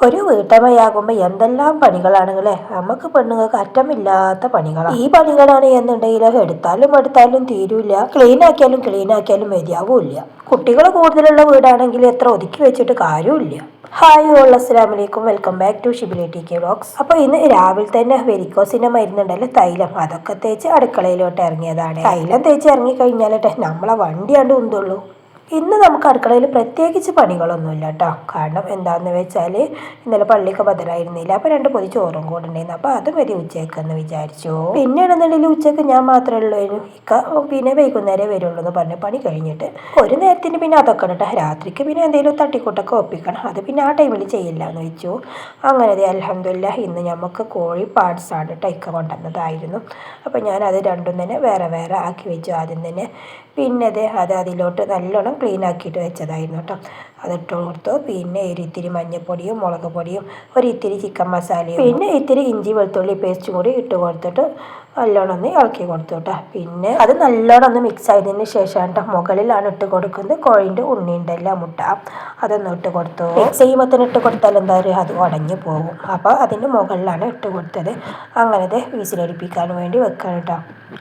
ഒരു വീട്ടമ്മയാകുമ്പോൾ എന്തെല്ലാം പണികളാണെങ്കിലേ നമുക്ക് പെണ്ണുങ്ങൾക്ക് അറ്റമില്ലാത്ത പണികളാണ്. ഈ പണികളാണ് എന്നുണ്ടെങ്കിൽ എടുത്താലും തീരൂല, ക്ലീൻ ആക്കിയാലും മതിയാവൂല്ല. കുട്ടികൾ കൂടുതലുള്ള വീടാണെങ്കിൽ എത്ര ഒതുക്കി വെച്ചിട്ട് കാര്യമില്ല. ഹായ് ഓൾ, അസ്സലാമു അലൈക്കും, welcome back to Shibili T K vlogs. അപ്പോൾ ഇന്ന് രാവിലെ തന്നെ വെരിക്കോസിന്റെ മരുന്നുണ്ടല്ലോ, തൈലം, അതൊക്കെ തേച്ച് അടുക്കളയിലോട്ട് ഇറങ്ങിയതാണ്. തൈലം തേച്ച് ഇറങ്ങി കഴിഞ്ഞാലേ നമ്മളെ വണ്ടിയാണ്ട് ഉന്തുള്ളൂ. ഇന്ന് നമുക്ക് അടുക്കളയിൽ പ്രത്യേകിച്ച് പണികളൊന്നുമില്ല കേട്ടോ. കാരണം എന്താണെന്ന് വെച്ചാൽ ഇന്നലെ പള്ളിക്ക് ബദലായിരുന്നില്ല, അപ്പോൾ 2 പൊതി ചോറും കൂടെ ഉണ്ടായിരുന്നു. അപ്പോൾ അത് മതി ഉച്ചയ്ക്കെന്ന് വിചാരിച്ചു. പിന്നെ ആണെന്നുണ്ടെങ്കിൽ ഉച്ചയ്ക്ക് ഞാൻ മാത്രമേ ഉള്ളൂ, പിന്നെ വൈകുന്നേരം വരുള്ളൂ എന്ന് പറഞ്ഞ് പണി കഴിഞ്ഞിട്ട് ഒരു നേരത്തിന് പിന്നെ അതൊക്കെ കേട്ടോ. രാത്രിക്ക് പിന്നെ എന്തെങ്കിലും തട്ടിക്കൂട്ടൊക്കെ ഒപ്പിക്കണം, അത് പിന്നെ ആ ടൈമിൽ ചെയ്യില്ല എന്ന് വെച്ചു. അങ്ങനെ അൽഹംദുലില്ലാ ഇന്ന് നമുക്ക് കോഴി പാർട്സാണ് കേട്ടോ ഇക്ക കൊണ്ടുവന്നതായിരുന്നു. അപ്പോൾ ഞാനത് രണ്ടും തന്നെ വേറെ വേറെ ആക്കി വെച്ചു ആദ്യം തന്നെ. പിന്നെ അത് അതിലോട്ട് നല്ലോണം ക്ലീൻ ആക്കിയിട്ട് വെച്ചതായിരുന്നു കേട്ടോ. അതിട്ട് കൊടുത്തു. പിന്നെ ഒരിത്തിരി മഞ്ഞൾപ്പൊടിയും മുളക് പൊടിയും ഒരിത്തിരി ചിക്കൻ മസാലയും പിന്നെ ഇത്തിരി ഇഞ്ചി വെളുത്തുള്ളി പേസ്റ്റും കൂടി ഇട്ട് കൊടുത്തിട്ട് നല്ലോണം ഒന്ന് ഇളക്കി കൊടുത്തു കേട്ടോ. പിന്നെ അത് നല്ലോണം ഒന്ന് മിക്സ് ആയതിന് ശേഷം കേട്ടോ മുകളിലാണ് ഇട്ട് കൊടുക്കുന്നത് കോഴിൻ്റെ ഉണ്ണിയുണ്ടല്ലോ, മുട്ട, അതൊന്നും ഇട്ട് കൊടുത്തു. മിക്സ് ചെയ്യുമ്പോൾ തന്നെ ഇട്ട് കൊടുത്താൽ എന്താ പറയുക, അത് ഉടഞ്ഞു പോകും. അപ്പോൾ അതിൻ്റെ മുകളിലാണ് ഇട്ട് കൊടുത്തത്. അങ്ങനത്തെ വിസിലടിപ്പിക്കാൻ വേണ്ടി വെക്കണം കേട്ടോ.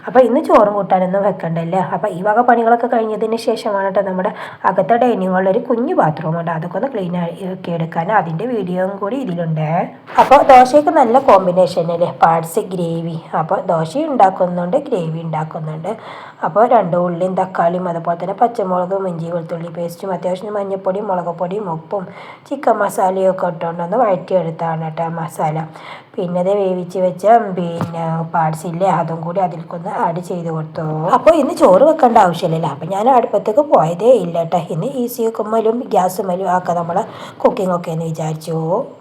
അപ്പോൾ ഇന്ന് ചോറും കൂട്ടാനൊന്നും വെക്കണ്ടല്ലോ. അപ്പോൾ ഈ വക പണികളൊക്കെ കഴിഞ്ഞതിന് ശേഷമാണ് കേട്ടോ നമ്മുടെ അകത്തെ ഡൈനിങ് ഹാളിൽ ഒരു കുഞ്ഞു ബാത്റൂം ഉണ്ട്, അതൊക്കെ ഒന്ന് ക്ലീൻ ആക്കി എടുക്കാൻ. അതിൻ്റെ വീഡിയോയും കൂടി ഇതിലുണ്ട്. അപ്പോൾ ദോശയ്ക്ക് നല്ല കോമ്പിനേഷനല്ലേ, പാർട്സ് ഗ്രേവി. അപ്പോൾ ദോശ ഉണ്ടാക്കുന്നുണ്ട്, ഗ്രേവി ഉണ്ടാക്കുന്നുണ്ട്. അപ്പോൾ 2 ഉള്ളിയും തക്കാളിയും അതുപോലെ തന്നെ പച്ചമുളകും ഇഞ്ചി വെളുത്തുള്ളി പേസ്റ്റും അത്യാവശ്യം മഞ്ഞൾപ്പൊടിയും മുളക് പൊടിയും ഉപ്പും ചിക്കൻ മസാലയും ഒക്കെ ഇട്ടുകൊണ്ടൊന്ന് വഴറ്റിയെടുത്താണ് കേട്ടോ മസാല. പിന്നെ അത് വേവിച്ച് വെച്ച പിന്നെ പാർട്സില്ലേ, അതും കൂടി അതിൽക്കൊന്ന് ആഡ് ചെയ്ത് കൊടുത്തു. അപ്പോൾ ഇന്ന് ചോറ് വെക്കേണ്ട ആവശ്യമില്ലല്ലോ. അപ്പോൾ ഞാൻ അടുപ്പത്തേക്ക് പോയതേ ഇല്ല കേട്ടോ. ഇന്ന് ഈസി കുമ്മലും ഗ്യാസുമ്മലും ആക്കാം നമ്മൾ കുക്കിംഗ് ഒക്കെ എന്ന് വിചാരിച്ചു.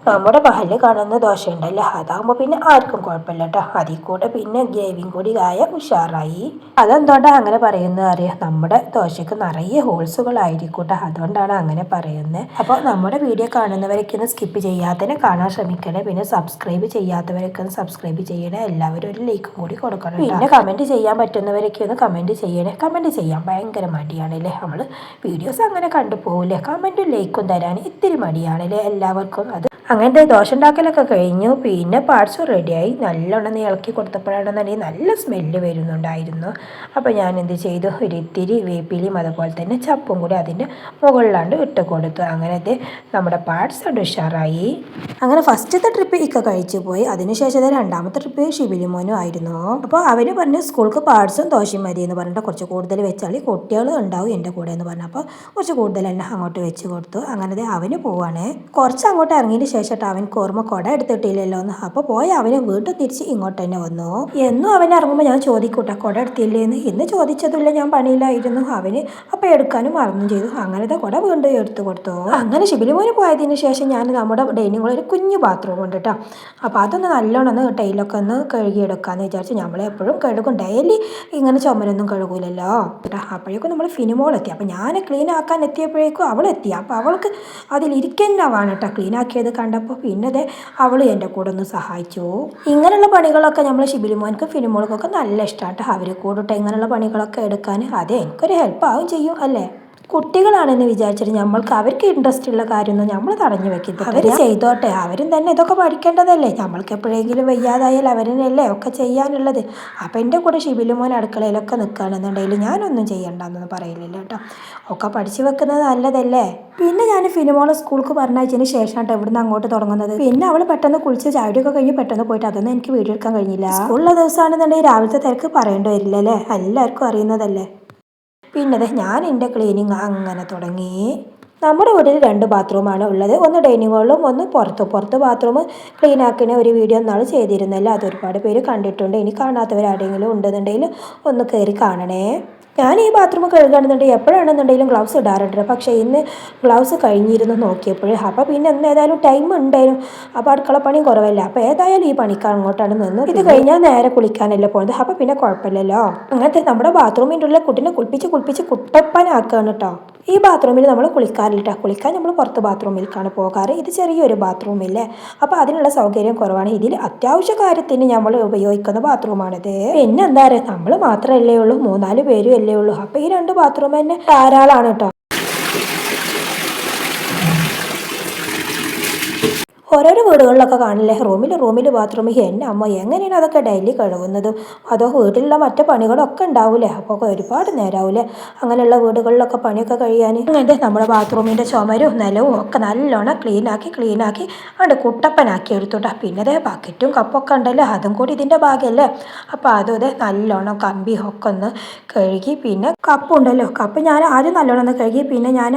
നമ്മുടെ പഹല് കാണുന്ന ദോശ ഉണ്ടല്ലോ, അതാകുമ്പോൾ പിന്നെ ആർക്കും കുഴപ്പമില്ല കേട്ടോ. അതിൽ കൂടെ പിന്നെ ഗ്രേവിയും കൂടി ആയ ഉഷാറായി. അതെന്തുകൊണ്ടാണ് അങ്ങനെ പറയുന്നത് അറിയാം, നമ്മുടെ ദോശയ്ക്ക് നിറയെ ഹോൾസുകളായിരിക്കും കേട്ടോ, അതുകൊണ്ടാണ് അങ്ങനെ പറയുന്നത്. അപ്പോൾ നമ്മുടെ വീഡിയോ കാണുന്നവരൊക്കെ ഒന്ന് സ്കിപ്പ് ചെയ്യാതെ കാണാൻ ശ്രമിക്കണേ. പിന്നെ സബ്സ്ക്രൈബ് ചെയ്യാത്തവരൊക്കെ ഒന്ന് സബ്സ്ക്രൈബ് ചെയ്യണേ. എല്ലാവരും ഒരു ലൈക്കും കൂടി കൊടുക്കണം. പിന്നെ കമൻറ്റ് ചെയ്യാൻ പറ്റുന്നവരൊക്കെ ഒന്ന് കമൻറ്റ് ചെയ്യണേ. കമൻറ്റ് ചെയ്യാൻ ഭയങ്കര മടിയാണല്ലേ, നമ്മൾ വീഡിയോസ് അങ്ങനെ കണ്ടുപോകില്ലേ, കമൻറ്റും ലൈക്കും തരാൻ ഇത്തിരി മടിയാണല്ലേ എല്ലാവർക്കും. അത് അങ്ങനത്തെ ദോശ ഉണ്ടാക്കലൊക്കെ കഴിഞ്ഞു. പിന്നെ പാർട്സും റെഡിയായി. നല്ലോണം ഇളക്കി കൊടുത്തപ്പോഴാണെന്നുണ്ടെങ്കിൽ നല്ല സ്മെല്ല് വരുന്നുണ്ടായിരുന്നു. അപ്പോൾ ഞാൻ എന്ത് ചെയ്തു, ഒരിത്തിരി വേപ്പിലയും അതുപോലെ തന്നെ ചപ്പും കൂടി അതിൻ്റെ മുകളിലാണ്ട് ഇട്ട് കൊടുത്തു. അങ്ങനത്തെ നമ്മുടെ പാർട്സ് ഉഷാറായി. അങ്ങനെ ഫസ്റ്റത്തെ ട്രിപ്പ് ഇക്ക കഴിച്ചു പോയി. അതിനുശേഷം 2ാമത്തെ ട്രിപ്പ് ഷിബിലിമോനും ആയിരുന്നു. അപ്പോൾ അവർ പറഞ്ഞു സ്കൂൾക്ക് പാർട്സും ദോശയും മതി എന്ന് പറഞ്ഞിട്ട് കുറച്ച് കൂടുതൽ വെച്ചാൽ കുട്ടികൾ ഉണ്ടാവും എൻ്റെ കൂടെ എന്ന് പറഞ്ഞു. അപ്പോൾ കുറച്ച് കൂടുതൽ തന്നെ അങ്ങോട്ട് വെച്ച് കൊടുത്തു. അങ്ങനെ അവന് പോവാണ്. കുറച്ച് അങ്ങോട്ട് ഇറങ്ങിയതിന് ശേഷം അവൻക്ക് ഓർമ്മ കുട എടുത്തിട്ടില്ലല്ലോ എന്ന്. അപ്പോൾ പോയ അവന് വീണ്ടും തിരിച്ച് ഇങ്ങോട്ട് തന്നെ വന്നു. എന്നും അവൻ ഇറങ്ങുമ്പോൾ ഞാൻ ചോദിക്കൂട്ടാ കുട എടുത്തില്ലേന്ന്. ഇന്ന് ചോദിച്ചതില്ല, ഞാൻ പണിയിലായിരുന്നു. അവന് അപ്പോൾ എടുക്കാനും മറന്നും ചെയ്തു. അങ്ങനത്തെ കുട വീണ്ടും എടുത്തു കൊടുത്തു. അങ്ങനെ ഷിബിലിമോന് പോയതിന് ശേഷം ഞാൻ നമ്മുടെ ഡൈനിങ് ഹാളിൽ ഒരു കുഞ്ഞു ബാത്റൂം ഉണ്ട് കേട്ടോ. അപ്പോൾ അതൊന്ന് നല്ലോണം ഒന്ന് ടൈലൊക്കെ ഒന്ന് കഴുകിയെടുക്കാമെന്ന് വിചാരിച്ചു. നമ്മളെപ്പോഴും കഴുകും, ഡെയിലി ഇങ്ങനെ ചുമരൊന്നും കഴുകൂലല്ലോ കേട്ടോ. അപ്പോഴേക്കും നമ്മൾ ഫിനിമോളെത്തി. അപ്പോൾ ഞാൻ ക്ലീൻ ആക്കാൻ എത്തിയപ്പോഴേക്കും അവളെത്തി. അപ്പോൾ അവൾക്ക് അതിലിരിക്കുന്നവാണ് കേട്ടോ ക്ലീൻ ആക്കിയത് കണ്ടപ്പോൾ. പിന്നെ അവൾ എൻ്റെ കൂടെ ഒന്ന് സഹായിച്ചു. ഇങ്ങനെയുള്ള പണികളൊക്കെ നമ്മൾ ഷിബിലിമോൻക്കും ഫിനിമോൾക്കൊക്കെ നല്ല ഇഷ്ടമായിട്ട് അവർ കൂടിട്ട് ഇങ്ങനെയുള്ള പണികളൊക്കെ എടുക്കാൻ. അതെ, എനിക്കൊരു ഹെൽപ്പ് ആവും ചെയ്യും അല്ലേ. കുട്ടികളാണെന്ന് വിചാരിച്ചിട്ട് നമ്മൾക്ക് അവർക്ക് ഇൻട്രസ്റ്റ് ഉള്ള കാര്യമൊന്നും നമ്മൾ തടഞ്ഞു വെക്കരുത്. അവർ ചെയ്തോട്ടെ, അവരും തന്നെ ഇതൊക്കെ പഠിക്കേണ്ടതല്ലേ. നമ്മൾക്ക് എപ്പോഴെങ്കിലും വയ്യാതായാൽ അവരല്ലേ ഒക്കെ ചെയ്യാനുള്ളത്. അപ്പം എൻ്റെ കൂടെ ഷിബിലിമോൻ അടുക്കളയിലൊക്കെ നിൽക്കുകയാണെന്നുണ്ടെങ്കിൽ ഞാനൊന്നും ചെയ്യണ്ടെന്നൊന്നും പറയില്ല കേട്ടോ. ഒക്കെ പഠിച്ചു വെക്കുന്നത് നല്ലതല്ലേ. പിന്നെ ഞാൻ ഫിനിമോളെ സ്കൂൾക്ക് പറഞ്ഞയച്ചതിന് ശേഷമാണ് ഇവിടുന്ന് അങ്ങോട്ട് തുടങ്ങുന്നത്. പിന്നെ അവൾ പെട്ടെന്ന് കുളിച്ച് ചാടിയൊക്കെ കഴിഞ്ഞ് പെട്ടെന്ന് പോയിട്ട് അതൊന്നും എനിക്ക് വീഡിയോ എടുക്കാൻ കഴിഞ്ഞില്ല. സ്കൂളിലെ ദിവസമാണെന്നുണ്ടെങ്കിൽ രാവിലത്തെ തിരക്ക് പറയേണ്ടി വരില്ലല്ലേ, എല്ലാവർക്കും അറിയുന്നതല്ലേ. പിന്നെ ഞാൻ എൻ്റെ ക്ലീനിങ് അങ്ങനെ തുടങ്ങി. നമ്മുടെ വീട്ടിൽ 2 ബാത്റൂമാണ് ഉള്ളത്, ഒന്ന് ഡൈനിങ് ഹാളിലും ഒന്ന് പുറത്ത് ബാത്റൂം ക്ലീൻ ആക്കുന്ന ഒരു വീഡിയോ നാൾ ചെയ്തിരുന്നല്ലോ, അതൊരുപാട് പേര് കണ്ടിട്ടുണ്ട്. ഇനി കാണാത്തവരാരെങ്കിലും ഉണ്ടെന്നുണ്ടെങ്കിൽ ഒന്ന് കയറി കാണണേ. ഞാൻ ഈ ബാത്റൂം കഴുകുകയാണെന്നുണ്ടെങ്കിൽ എപ്പോഴാണെന്നുണ്ടെങ്കിലും ഗ്ലൗസ് ഇടാറുണ്ട്. പക്ഷേ ഇന്ന് ഗ്ലൗസ് കഴിഞ്ഞിരുന്നു നോക്കിയപ്പോൾ. അപ്പോൾ പിന്നെ ഇന്ന് ഏതായാലും ടൈം ഉണ്ടായിരുന്നു. അപ്പോൾ അടുക്കള പണിയും കുറവല്ല. അപ്പോൾ ഏതായാലും ഈ പണിക്ക് അങ്ങോട്ടാണ് നിന്നു. ഇത് കഴിഞ്ഞാൽ നേരെ കുളിക്കാനല്ലേ പോകുന്നത്. അപ്പോൾ പിന്നെ കുഴപ്പമില്ലല്ലോ. അങ്ങനത്തെ നമ്മുടെ ബാത്റൂമിൻ്റെ ഉള്ളിൽ കുട്ടീനെ കുളിപ്പിച്ച് കുട്ടപ്പനാക്കുകയാണ് കേട്ടോ. ഈ ബാത്റൂമിൽ നമ്മൾ കുളിക്കാറില്ല. കുളിക്കാൻ നമ്മൾ പുറത്ത് ബാത്റൂമിലേക്കാണ് പോകാറ്. ഇത് ചെറിയൊരു ബാത്റൂമില്ലേ, അപ്പോൾ അതിനുള്ള സൗകര്യം കുറവാണ്. ഇതിൽ അത്യാവശ്യ കാര്യത്തിന് നമ്മൾ ഉപയോഗിക്കുന്ന ബാത്റൂമാണിത്. പിന്നെ എന്താ പറയുക, നമ്മൾ മാത്രമല്ലേ ഉള്ളൂ, 3-4 പേരും അല്ലേ ഉള്ളൂ. അപ്പോൾ ഈ 2 ബാത്റൂം തന്നെ ധാരാളമാണ് കേട്ടോ. ഓരോരോ വീടുകളിലൊക്കെ കാണില്ലേ റൂമിൽ ബാത്റൂമിൽ എൻ്റെ അമ്മ എങ്ങനെയാണ് അതൊക്കെ ഡെയിലി കഴുകുന്നതും അതോ വീട്ടിലുള്ള മറ്റു പണികളൊക്കെ ഉണ്ടാവൂലേ അപ്പോൾ ഒരുപാട് നേരമാവൂലേ അങ്ങനെയുള്ള വീടുകളിലൊക്കെ പണിയൊക്കെ കഴിയാൻ. അങ്ങനത്തെ നമ്മുടെ ബാത്റൂമിൻ്റെ ചുമരും നിലവും ഒക്കെ നല്ലോണം ക്ലീനാക്കി അവിടെ കുട്ടപ്പനാക്കി എടുത്തുട്ടാ. പിന്നെ അതേ ബക്കറ്റും കപ്പൊക്കെ ഉണ്ടല്ലോ അതും കൂടി ഇതിൻ്റെ ഭാഗമല്ലേ. അപ്പോൾ അതും ഇതേ നല്ലോണം കമ്പി ഒക്കെ ഒന്ന് കഴുകി. പിന്നെ കപ്പുണ്ടല്ലോ കപ്പ് ഞാൻ ആദ്യം നല്ലോണം ഒന്ന് കഴുകി. പിന്നെ ഞാൻ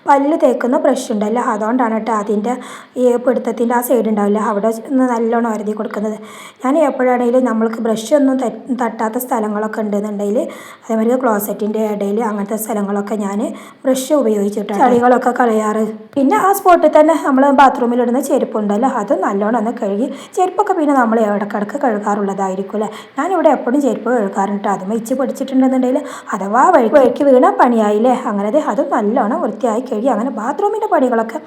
പല്ല് തേക്കുന്ന ബ്രഷ് ഉണ്ടല്ലോ അതുകൊണ്ടാണ് കേട്ടോ അതിൻ്റെ ഈ പിടുത്തത്തിൻ്റെ ആ സൈഡ് ഉണ്ടാവില്ല അവിടെ ഒന്ന് നല്ലോണം ഒരതി കൊടുക്കുന്നത്. ഞാൻ എപ്പോഴാണെങ്കിലും നമ്മൾക്ക് ബ്രഷ് ഒന്നും തട്ടാത്ത സ്ഥലങ്ങളൊക്കെ ഉണ്ടെന്നുണ്ടെങ്കിൽ അതേമാതിരി ക്ലോസറ്റിൻ്റെ ഇടയിൽ അങ്ങനത്തെ സ്ഥലങ്ങളൊക്കെ ഞാൻ ബ്രഷ് ഉപയോഗിച്ചിട്ടാണ് ചളികളൊക്കെ കളയാറ്. പിന്നെ ആ സ്പോട്ടിൽ തന്നെ നമ്മൾ ബാത്റൂമിലിടുന്ന ചെരുപ്പുണ്ടല്ലോ അതും നല്ലോണം ഒന്ന് കഴുകി. ചെരുപ്പൊക്കെ പിന്നെ നമ്മൾ ഇടക്കിടക്ക് കഴുകാറുള്ളതായിരിക്കും അല്ലേ. ഞാനിവിടെ എപ്പോഴും ചെരുപ്പ് കഴുകാറുണ്ട്. അതും ഇച്ച് പിടിച്ചിട്ടുണ്ടെന്നുണ്ടെങ്കിൽ അഥവാ വഴിക്ക് വീണ പണിയായില്ലേ. അങ്ങനെ അതും നല്ലോണം വൃത്തിയായി കഴുകി. അങ്ങനെ ബാത്റൂമിൻ്റെ പണികളൊക്കെ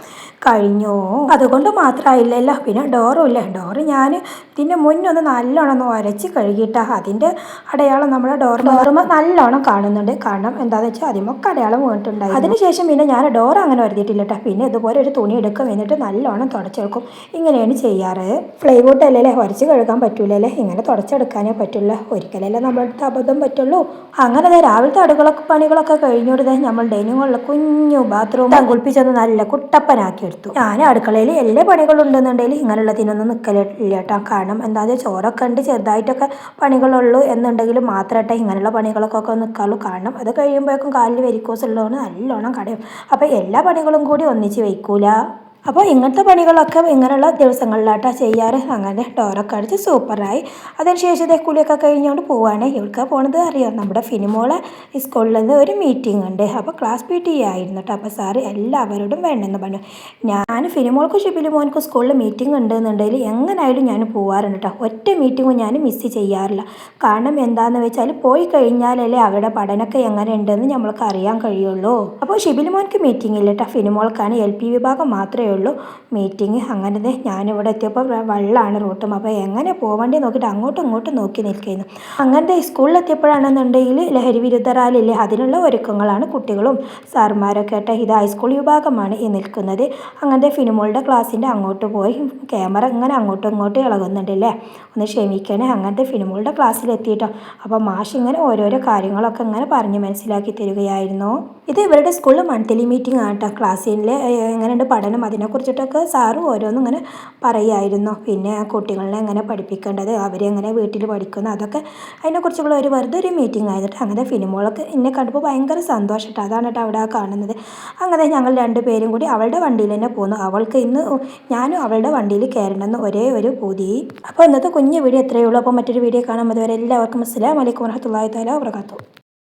കഴിഞ്ഞു. അതുകൊണ്ട് മാത്രമായില്ലല്ലോ പിന്നെ ഡോറും ഇല്ലേ. ഡോറ് ഞാൻ ഇതിൻ്റെ മുന്നൊന്ന് നല്ലോണം ഒന്ന് ഉരച്ച് കഴുകിയിട്ടാണ് അതിൻ്റെ അടയാളം നമ്മുടെ ഡോറുമ നല്ലോണം കാണുന്നുണ്ട്. കാരണം എന്താണെന്ന് വെച്ചാൽ അതിമൊക്കെ അടയാളം വീണിട്ടുണ്ടായി. അതിനുശേഷം പിന്നെ ഞാൻ ഡോർ അങ്ങനെ വരുത്തിയിട്ടില്ല കേട്ടോ. പിന്നെ ഇതുപോലെ ഒരു തുണി എടുക്കും എന്നിട്ട് നല്ലോണം തുടച്ചെടുക്കും. ഇങ്ങനെയാണ് ചെയ്യാറ്. ഫ്ലൈവുഡ് അല്ലേ ഉരച്ച് കഴുകാൻ പറ്റൂലല്ലേ. ഇങ്ങനെ തുടച്ചെടുക്കാനേ പറ്റുള്ള. ഒരിക്കലല്ലേ നമ്മളടുത്ത് അബദ്ധം പറ്റുള്ളൂ. അങ്ങനെ രാവിലത്തെ പണികളൊക്കെ കഴിഞ്ഞോടുതേ നമ്മൾ ഡൈനിങ് ഹാളിൽ കുഞ്ഞു ബാത്റൂം കുളിപ്പിച്ചൊന്ന് നല്ല കുട്ടപ്പനാക്കി എടുത്തു. ഞാൻ അടുക്കളയിൽ എല്ലാ പണികളും ഉണ്ടെന്നുണ്ടെങ്കിൽ ഇങ്ങനെയുള്ളതിനൊന്നും നിൽക്കലില്ല കേട്ടോ. കാരണം എന്താണെന്ന് ചോറൊക്കെ ഉണ്ട് ചെറുതായിട്ടൊക്കെ പണികളുള്ളൂ എന്നുണ്ടെങ്കിൽ മാത്രമായിട്ടെ ഇങ്ങനെയുള്ള പണികളൊക്കെ നിൽക്കാറുള്ളൂ. കാരണം അത് കഴിയുമ്പോഴേക്കും കാലിൽ വെരിക്കോസ് ഉള്ളതുകൊണ്ട് നല്ലോണം കടയും. അപ്പോൾ എല്ലാ പണികളും കൂടി ഒന്നിച്ച് വയ്ക്കൂല. അപ്പോൾ ഇങ്ങനത്തെ പണികളൊക്കെ ഇങ്ങനെയുള്ള ദിവസങ്ങളിലായിട്ടാണ് ചെയ്യാറ്. അങ്ങനെ ഡോറൊക്കെ അടിച്ച് സൂപ്പറായി. അതിനുശേഷം കുളിയൊക്കെ കഴിഞ്ഞുകൊണ്ട് പോവുകയാണ്. ഇവൾക്കാണ് പോണത് അറിയാം. നമ്മുടെ ഫിനിമോളെ സ്കൂളിൽ നിന്ന് ഒരു മീറ്റിംഗ് ഉണ്ട്. അപ്പോൾ ക്ലാസ് PT ആയിരുന്നു കേട്ടോ. അപ്പോൾ സാറ് എല്ലാവരോടും വേണമെന്ന് പറഞ്ഞു. ഞാൻ ഫിനിമോൾക്കും ഷിബിലു മോൻക്കും സ്കൂളിൽ മീറ്റിംഗ് ഉണ്ടെന്നുണ്ടെങ്കിൽ എങ്ങനെയായാലും ഞാൻ പോകാറുണ്ട് കേട്ടോ. ഒറ്റ മീറ്റിങ്ങും ഞാൻ മിസ് ചെയ്യാറില്ല. കാരണം എന്താണെന്ന് വെച്ചാൽ പോയി കഴിഞ്ഞാലല്ലേ അവരുടെ പഠനമൊക്കെ എങ്ങനെ ഉണ്ടെന്ന് നമ്മൾക്ക് അറിയാൻ കഴിയുള്ളൂ. അപ്പോൾ ഷിബിലു മോൻക്ക് മീറ്റിംഗ് ഇല്ല കേട്ടോ. ഫിനിമോൾക്കാണ് LP വിഭാഗം മാത്രമേ ഉള്ളൂ മീറ്റിംഗ്. അങ്ങനെ ഞാനിവിടെ എത്തിയപ്പോൾ വെള്ളമാണ് റൂട്ടും. അപ്പോൾ എങ്ങനെ പോകേണ്ടി നോക്കിയിട്ട് അങ്ങോട്ടും ഇങ്ങോട്ടും നോക്കി നിൽക്കുന്നു. അങ്ങനത്തെ സ്കൂളിലെത്തിയപ്പോഴാണെന്നുണ്ടെങ്കിൽ ലഹരി വിരുദ്ധ റാലിയില്ലേ അതിനുള്ള ഒരുക്കങ്ങളാണ് കുട്ടികളും സാർമാരൊക്കെ ആയിട്ട്. ഇത് ഹൈസ്കൂൾ വിഭാഗമാണ് ഈ നിൽക്കുന്നത്. അങ്ങനത്തെ ഫിനിമോളുടെ ക്ലാസ്സിൻ്റെ അങ്ങോട്ട് പോയി ക്യാമറ ഇങ്ങനെ അങ്ങോട്ടും ഇങ്ങോട്ടും ഇളകുന്നുണ്ടല്ലേ. ഒന്ന് ക്ഷമിക്കണേ. അങ്ങനത്തെ ഫിനിമോളുടെ ക്ലാസ്സിലെത്തിയിട്ടോ. അപ്പോൾ മാഷ് ഇങ്ങനെ ഓരോരോ കാര്യങ്ങളൊക്കെ ഇങ്ങനെ പറഞ്ഞ് മനസ്സിലാക്കി തരികയായിരുന്നു. ഇത് ഇവരുടെ സ്കൂളിൽ മന്ത്ലി മീറ്റിംഗ് ആട്ടോ. ക്ലാസ്സിൽ എങ്ങനെയുണ്ട് പഠനം അതിനെക്കുറിച്ചിട്ടൊക്കെ സാറ് ഓരോന്നും ഇങ്ങനെ പറയുമായിരുന്നു. പിന്നെ കുട്ടികളെ എങ്ങനെ പഠിപ്പിക്കേണ്ടത് അവരെങ്ങനെ വീട്ടിൽ പഠിക്കുന്നു അതൊക്കെ അതിനെക്കുറിച്ചുള്ള ഒരു വെറുതെ ഒരു മീറ്റിംഗ് ആയിട്ട്. അങ്ങനെ ഫിനിമോളൊക്കെ എന്നെ കണ്ടപ്പോൾ ഭയങ്കര സന്തോഷമായിട്ട് അതാണ് കേട്ടോ അവിടെ കാണുന്നത്. അങ്ങനെ ഞങ്ങൾ രണ്ടുപേരും കൂടി അവളുടെ വണ്ടിയിൽ തന്നെ പോന്നു. അവൾക്ക് ഇന്ന് ഞാനും അവളുടെ വണ്ടിയിൽ കയറണമെന്ന് ഒരേ ഒരു പൂതി. അപ്പോൾ ഇന്നത്തെ കുഞ്ഞു വീഡിയോ എത്രയേ ഉള്ളൂ. അപ്പോൾ മറ്റൊരു വീഡിയോ കാണാൻ അതുവരെ എല്ലാവർക്കും അസ്സലാമു അലൈക്കും വറഹ്മത്തുള്ളാഹി തആല വബറകാതുഹു.